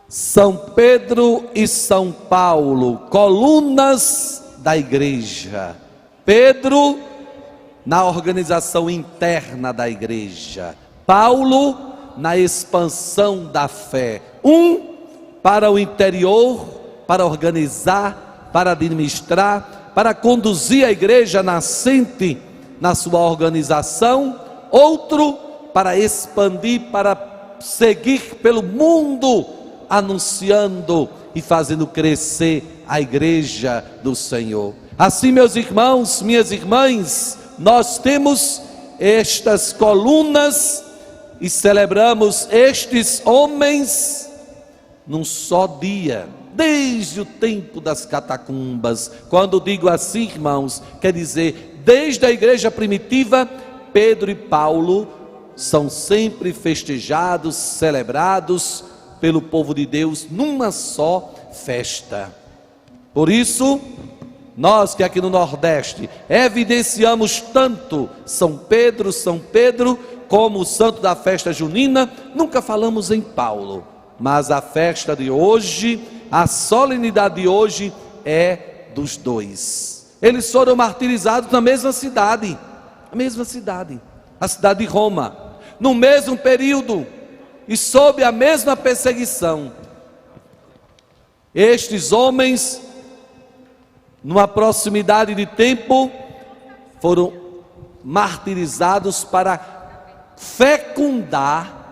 São Pedro e São Paulo, colunas da igreja. Pedro na organização interna da igreja, Paulo na expansão da fé. Um para o interior, para organizar, para administrar, para conduzir a igreja nascente na sua organização. Outro para expandir, para seguir pelo mundo, anunciando e fazendo crescer a igreja do Senhor. Assim, meus irmãos, minhas irmãs, nós temos estas colunas e celebramos estes homens num só dia, desde o tempo das catacumbas. Quando digo assim, irmãos, quer dizer, desde a igreja primitiva, Pedro e Paulo são sempre festejados, celebrados pelo povo de Deus numa só festa. Por isso, nós que aqui no Nordeste evidenciamos tanto São Pedro, como o santo da festa junina, nunca falamos em Paulo, mas a festa de hoje, a solenidade de hoje é dos dois. Eles foram martirizados na mesma cidade, a cidade de Roma, no mesmo período e sob a mesma perseguição. Estes homens, numa proximidade de tempo, foram martirizados para fecundar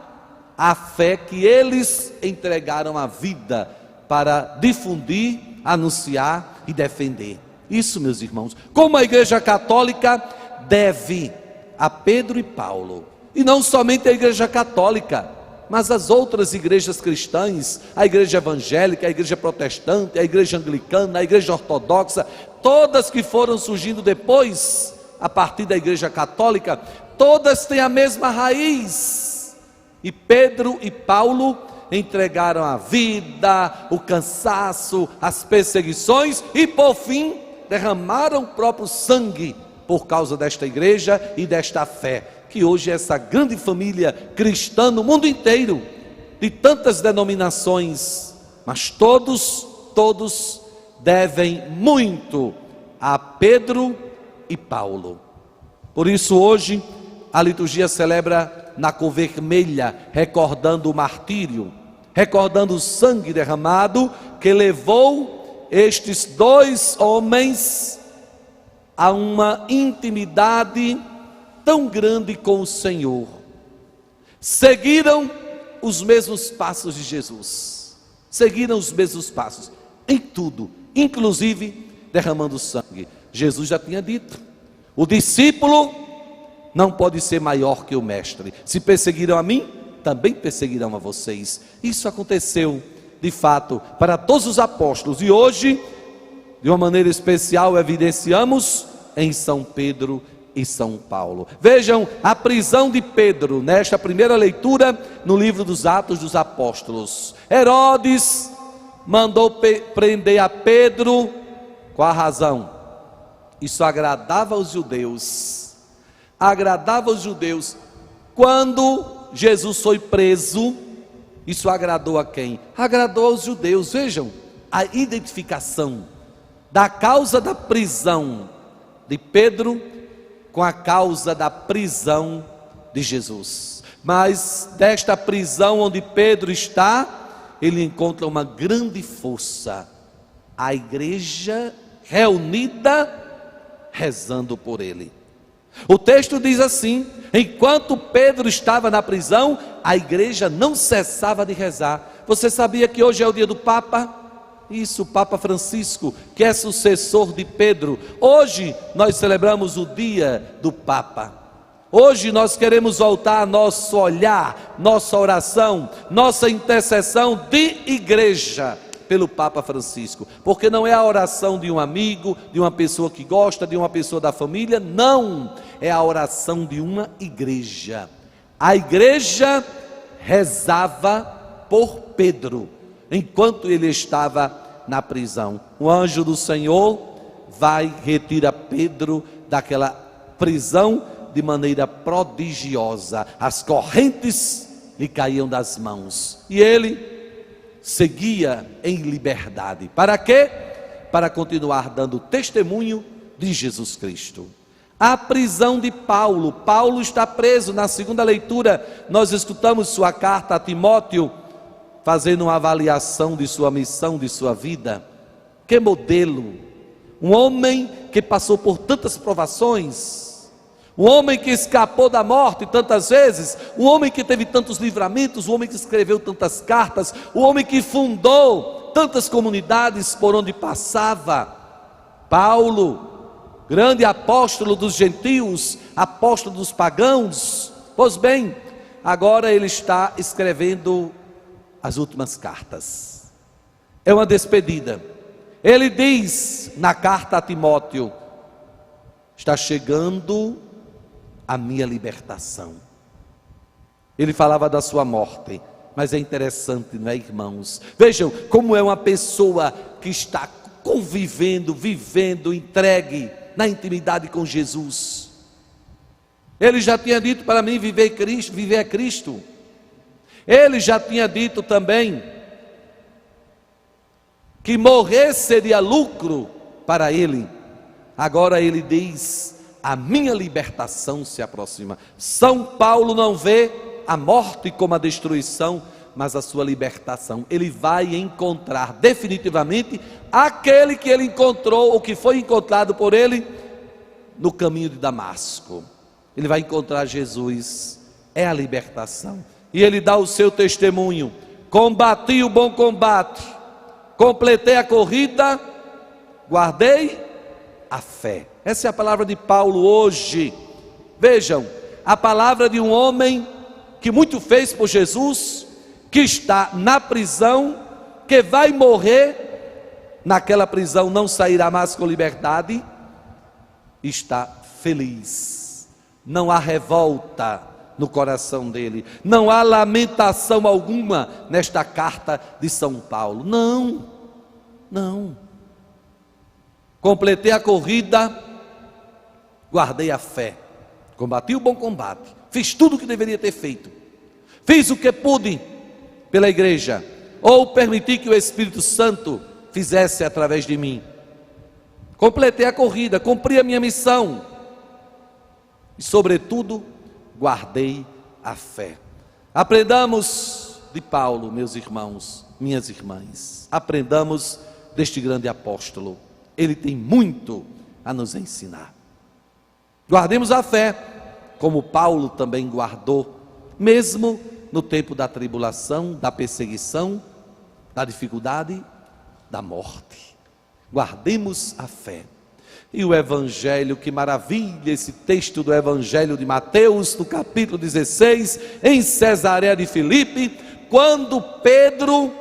a fé que eles entregaram a vida para difundir, anunciar e defender. Isso, meus irmãos, como a Igreja Católica deve a Pedro e Paulo, e não somente a Igreja Católica, mas as outras igrejas cristãs, a igreja evangélica, a igreja protestante, a igreja anglicana, a igreja ortodoxa, todas que foram surgindo depois, a partir da igreja católica, todas têm a mesma raiz. E Pedro e Paulo entregaram a vida, o cansaço, as perseguições e por fim derramaram o próprio sangue por causa desta igreja e desta fé, que hoje é essa grande família cristã no mundo inteiro, de tantas denominações, mas todos devem muito a Pedro e Paulo. Por isso hoje a liturgia celebra na cor vermelha, recordando o martírio, recordando o sangue derramado que levou estes dois homens a uma intimidade tão grande com o Senhor. Seguiram os mesmos passos de Jesus, seguiram os mesmos passos em tudo, inclusive derramando sangue. Jesus já tinha dito: o discípulo não pode ser maior que o mestre. Se perseguiram a mim, também perseguirão a vocês. Isso aconteceu de fato para todos os apóstolos, e hoje de uma maneira especial evidenciamos em São Pedro e São Paulo. Vejam a prisão de Pedro nesta primeira leitura no livro dos Atos dos Apóstolos. Herodes mandou prender a Pedro. Qual a razão? Isso agradava aos judeus. Agradava aos judeus. Quando Jesus foi preso, isso agradou a quem? Agradou aos judeus. Vejam a identificação da causa da prisão de Pedro com a causa da prisão de Jesus. Mas desta prisão onde Pedro está, ele encontra uma grande força: a igreja reunida rezando por ele. O texto diz assim: enquanto Pedro estava na prisão, a igreja não cessava de rezar. Você sabia que hoje é o dia do Papa? Isso, o Papa Francisco, que é sucessor de Pedro. Hoje nós celebramos o dia do Papa. Hoje nós queremos voltar nosso olhar, nossa oração, nossa intercessão de igreja pelo Papa Francisco, porque não é a oração de um amigo, de uma pessoa que gosta, de uma pessoa da família, não, é a oração de uma igreja. A igreja rezava por Pedro enquanto ele estava na prisão. O anjo do Senhor vai retirar Pedro daquela prisão de maneira prodigiosa. As correntes lhe caíam das mãos e ele seguia em liberdade. Para quê? Para continuar dando testemunho de Jesus Cristo. A prisão de Paulo. Paulo está preso. Na segunda leitura, nós escutamos sua carta a Timóteo, fazendo uma avaliação de sua missão, de sua vida. Que modelo! Um homem que passou por tantas provações, um homem que escapou da morte tantas vezes, um homem que teve tantos livramentos, um homem que escreveu tantas cartas, um homem que fundou tantas comunidades por onde passava. Paulo, grande apóstolo dos gentios, apóstolo dos pagãos. Pois bem, agora ele está escrevendo as últimas cartas. É uma despedida. Ele diz na carta a Timóteo: está chegando a minha libertação. Ele falava da sua morte, mas é interessante, não é, irmãos? Vejam como é uma pessoa que está convivendo, vivendo, entregue na intimidade com Jesus. Ele já tinha dito para mim: viver é Cristo. Ele já tinha dito também que morrer seria lucro para ele. Agora ele diz: a minha libertação se aproxima. São Paulo não vê a morte como a destruição, mas a sua libertação. Ele vai encontrar definitivamente aquele que ele encontrou, ou que foi encontrado por ele no caminho de Damasco. Ele vai encontrar Jesus, é a libertação. E ele dá o seu testemunho: combati o bom combate, completei a corrida, guardei a fé. Essa é a palavra de Paulo hoje. Vejam, a palavra de um homem que muito fez por Jesus, que está na prisão, que vai morrer naquela prisão, não sairá mais com liberdade, está feliz. Não há revolta no coração dele, não há lamentação alguma nesta carta de São Paulo. Não. Completei a corrida, guardei a fé, combati o bom combate, fiz tudo o que deveria ter feito, fiz o que pude pela igreja, ou permiti que o Espírito Santo fizesse através de mim. Completei a corrida, cumpri a minha missão e, sobretudo, guardei a fé. Aprendamos de Paulo, meus irmãos, minhas irmãs. Aprendamos deste grande apóstolo. Ele tem muito a nos ensinar. Guardemos a fé, como Paulo também guardou, mesmo no tempo da tribulação, da perseguição, da dificuldade, da morte. Guardemos a fé. E o Evangelho, que maravilha esse texto do Evangelho de Mateus, no capítulo 16, em Cesareia de Filipe, quando Pedro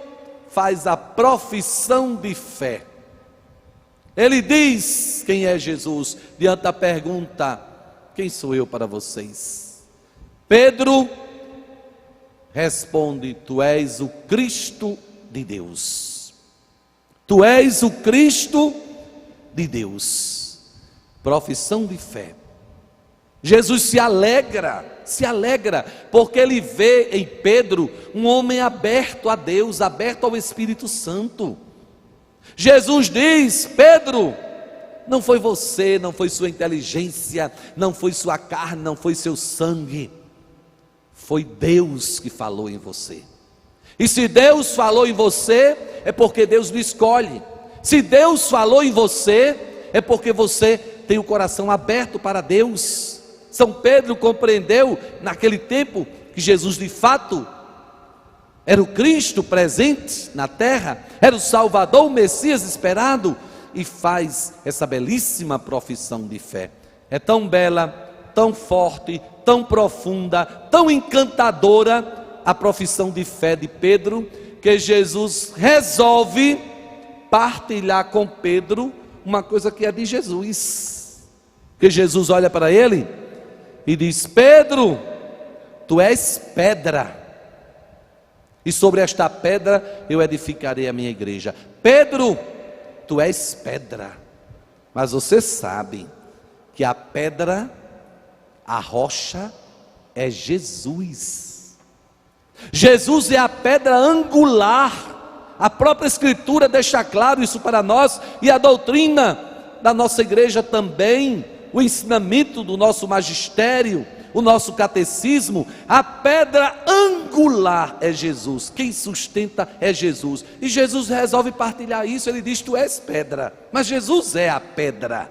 faz a profissão de fé. Ele diz quem é Jesus, diante da pergunta: quem sou eu para vocês? Pedro responde: tu és o Cristo de Deus. Tu és o Cristo de Deus. Profissão de fé. Jesus se alegra, porque ele vê em Pedro um homem aberto a Deus, aberto ao Espírito Santo. Jesus diz: Pedro, não foi você, não foi sua inteligência, não foi sua carne, não foi seu sangue, foi Deus que falou em você. E se Deus falou em você, é porque Deus lhe escolhe. Se Deus falou em você, é porque você tem o coração aberto para Deus. São Pedro compreendeu naquele tempo que Jesus de fato era o Cristo presente na terra, era o Salvador, o Messias esperado, e faz essa belíssima profissão de fé. É tão bela, tão forte, tão profunda, tão encantadora a profissão de fé de Pedro, que Jesus resolve partilhar com Pedro uma coisa que é de Jesus. Que Jesus olha para ele e diz: Pedro, tu és pedra, e sobre esta pedra eu edificarei a minha igreja. Pedro, tu és pedra, mas você sabe que a pedra, a rocha, é Jesus. Jesus é a pedra angular A própria Escritura deixa claro isso para nós, e a doutrina da nossa igreja também, o ensinamento do nosso magistério, o nosso catecismo. A pedra angular é Jesus, quem sustenta é Jesus, e Jesus resolve partilhar isso. Ele diz: tu és pedra, mas Jesus é a pedra.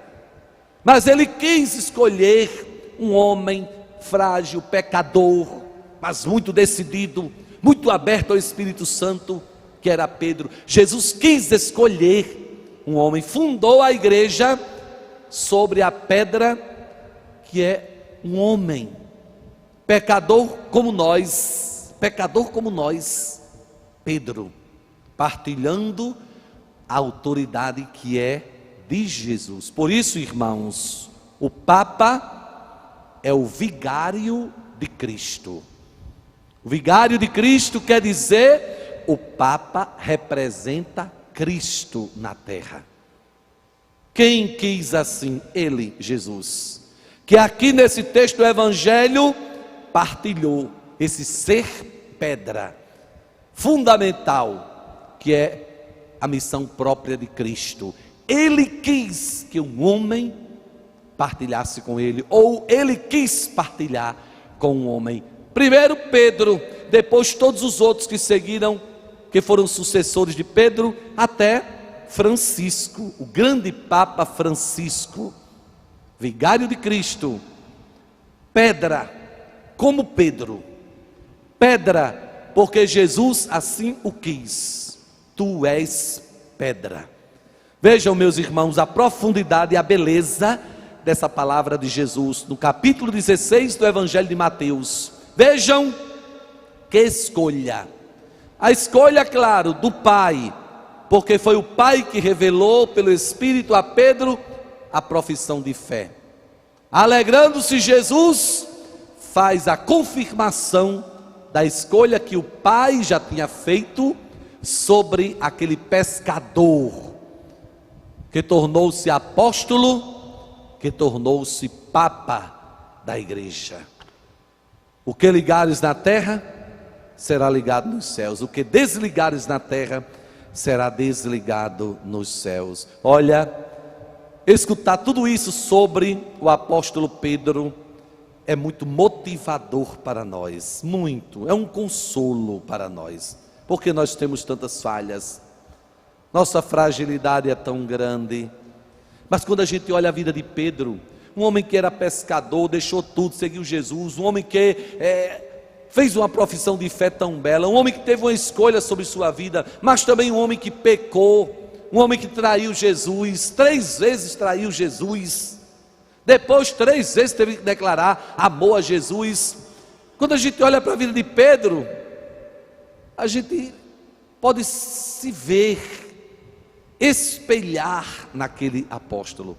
Mas ele quis escolher um homem frágil, pecador, mas muito decidido, muito aberto ao Espírito Santo, que era Pedro. Jesus quis escolher um homem, fundou a igreja sobre a pedra, que é um homem, pecador como nós, Pedro, partilhando a autoridade que é de Jesus. Por isso, irmãos, o Papa é o vigário de Cristo. O vigário de Cristo quer dizer, o Papa representa Cristo na terra. Quem quis assim? Ele, Jesus, que aqui nesse texto do Evangelho partilhou esse ser pedra fundamental, que é a missão própria de Cristo. Ele quis que um homem partilhasse com ele, ou ele quis partilhar com um homem. Primeiro Pedro, depois todos os outros que seguiram, que foram sucessores de Pedro, até Francisco, o grande Papa Francisco, vigário de Cristo, pedra, como Pedro, pedra, porque Jesus assim o quis. Tu és pedra. Vejam, meus irmãos, a profundidade e a beleza dessa palavra de Jesus, no capítulo 16 do Evangelho de Mateus. Vejam que escolha, a escolha, claro, do Pai, porque foi o Pai que revelou pelo Espírito a Pedro a profissão de fé. Alegrando-se, Jesus faz a confirmação da escolha que o Pai já tinha feito sobre aquele pescador, que tornou-se apóstolo, que tornou-se Papa da igreja. O que ligares na terra, será ligado nos céus. O que desligares na terra, será desligado nos céus. Olha, escutar tudo isso sobre o apóstolo Pedro é muito motivador para nós, muito, é um consolo para nós, porque nós temos tantas falhas, nossa fragilidade é tão grande. Mas quando a gente olha a vida de Pedro, um homem que era pescador, deixou tudo, seguiu Jesus, um homem que fez uma profissão de fé tão bela, um homem que teve uma escolha sobre sua vida, mas também um homem que pecou, um homem que traiu Jesus, 3 vezes traiu Jesus, depois 3 vezes teve que declarar amor a Jesus. Quando a gente olha para a vida de Pedro, a gente pode se ver, espelhar naquele apóstolo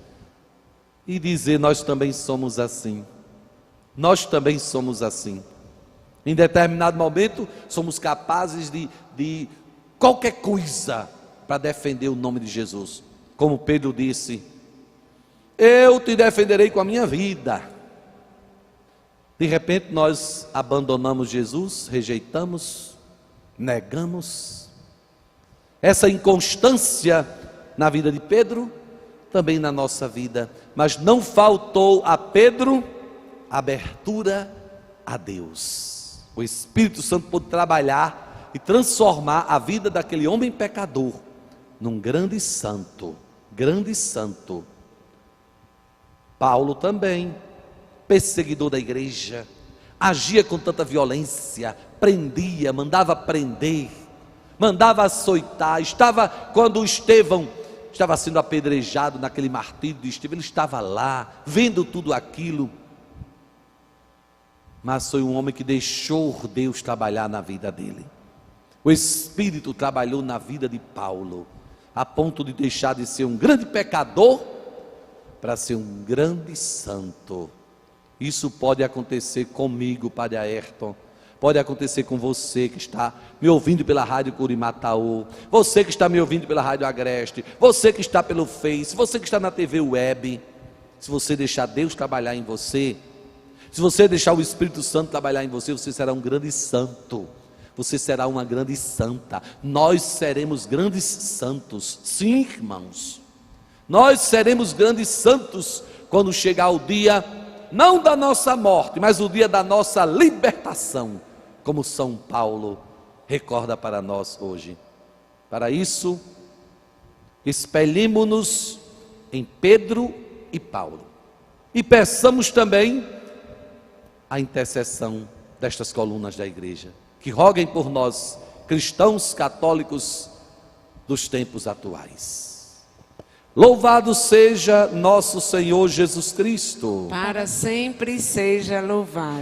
e dizer: nós também somos assim, nós também somos assim. Em determinado momento somos capazes de qualquer coisa para defender o nome de Jesus, como Pedro disse: eu te defenderei com a minha vida. De repente nós abandonamos Jesus, rejeitamos, negamos. Essa inconstância na vida de Pedro, também na nossa vida. Mas não faltou a Pedro abertura a Deus. O Espírito Santo pôde trabalhar e transformar a vida daquele homem pecador num grande santo, grande santo. Paulo também, perseguidor da igreja, agia com tanta violência, prendia, mandava prender, mandava açoitar. Quando Estevão estava sendo apedrejado naquele martírio de Estevão, ele estava lá, vendo tudo aquilo. Mas foi um homem que deixou Deus trabalhar na vida dele. O Espírito trabalhou na vida de Paulo, a ponto de deixar de ser um grande pecador para ser um grande santo. Isso pode acontecer comigo, Padre Ayrton. Pode acontecer com você que está me ouvindo pela Rádio Curimataú, você que está me ouvindo pela Rádio Agreste, você que está pelo Face, você que está na TV Web. Se você deixar Deus trabalhar em você, se você deixar o Espírito Santo trabalhar em você, você será um grande santo. Você será uma grande santa. Nós seremos grandes santos. Sim, irmãos. Nós seremos grandes santos quando chegar o dia, não da nossa morte, mas o dia da nossa libertação, como São Paulo recorda para nós hoje. Para isso, espelhemo-nos em Pedro e Paulo. E peçamos também a intercessão destas colunas da igreja, que roguem por nós, cristãos católicos dos tempos atuais. Louvado seja nosso Senhor Jesus Cristo. Para sempre seja louvado.